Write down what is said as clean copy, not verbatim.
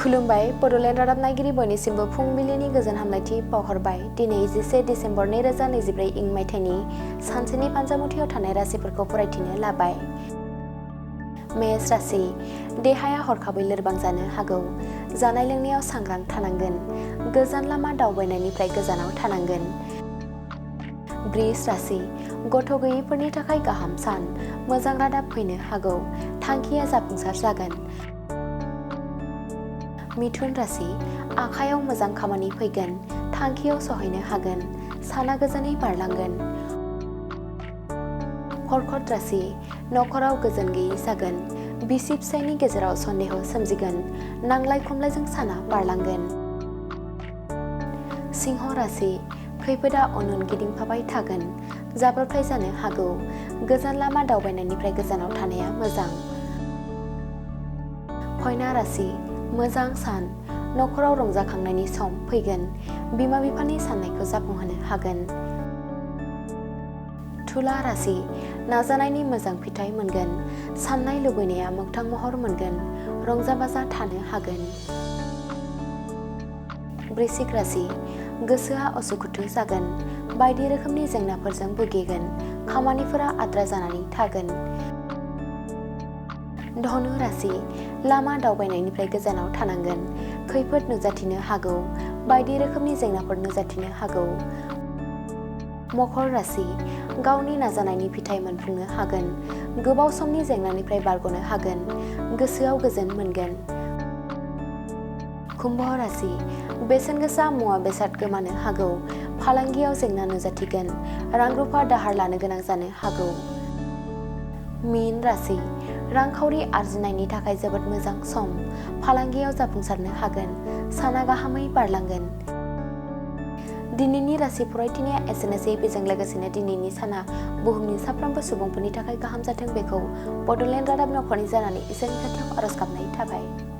खुलुमबाय बड'लेण्ड रादाब नायगिरि बयनिसिमबो फुंबिलिनि गोजोन हामलायथि बावहरबाय। दिनै 11 डिसेम्बर 2024 इं मायथाइनि सानसेनि फानजामुथियाव थानाय राशिफोरखौ फरायथिनो लाबाय। मेष राशि, देहाया हरखाबै लोरबां जानो हागौ। जानाय लोंनायाव सांग्रां थानांगोन। गोजान लामा दावबायनायनिफ्राय गोजानाव थानांगोन। वृष राशि, गथ' गैयैफोरनि थाखाय गाहाम सान। मोजां रादाब फैनो हागौ। थांखिया जाफुंसार जागोन। मिथुन राशि, आखायाव मोजां खामानि फैगोन। थांखियाव सहैनो हागोन। साना गोजोनै बारलांगोन। कर्कट राशि, नखराव गोजोन गैयै जागोन। बिसि फिसायनि गेजेराव सन्देह सोमजिगोन। नांलाय खमलायजों साना बारलांगोन। सिंह राशि, खैफोदा उन उन गिदिंफाबाय थागोन। जाब्रबथाय जानो हागौ। गोजान लामा दावबायनायनिफ्राय गोजानाव थानाया मोजां। कन्या राशि, मोजां सान। नखराव रंजाखांनायनि सम फैगोन। बिमा बिफानि साननायखौ जाफुंहोनो हागोन। तुला राशि, नाजानायनि मोजां फिथाइ मोनगोन। साननाय लुबैनाया मोगथां महर मोनगोन। रंजा बाजा थानो हागोन। वृश्चिक राशि, गोसोआ उसुखुथु जागोन। बायदि रोखोमनि जेंनाफोरजों भुगिगोन। खामानिफोरा आद्रा जानानै थागोन। धनु राशि, लामा दावबायनायनिफ्राय गोजानाव थानांगोन। खैफोद नुजाथिनो हागौ। बायदि रोखोमनि जेंनाफोर नुजाथिनो हागौ। मकर राशि, गावनि नाजानायनि फिथाइ मोनफुंनो हागोन। गोबाव समनि जेंनानिफ्राय बारग'नो हागोन। गोसोआव गोजोन मोनगोन। कुम्भ राशि, बेसेन गोसा मुवा बेसाद गोमानो हागौ। फालांगियाव जेंना नुजाथिगोन। रां रुफा दाहार लानो गोनां जानो हागौ। मीन राशि, रांखावरि आरजिनायनि थाखाय जोबोद मोजां सम। फालांगियाव जाफुंसारनो हागोन। साना गाहामै बारलांगोन। दिनैनि राशि फरायथिनाया एसेनोसै। बेजों लोगोसेनो दिनैनि साना बुहुमनि साफ्रोमबो सुबुंफोरनि थाखाय गाहाम जाथों बेखौ बड'लेण्ड रादाब नखरनि जानानै इसोरनि खाथियाव आरज गाबनाय थाबाय।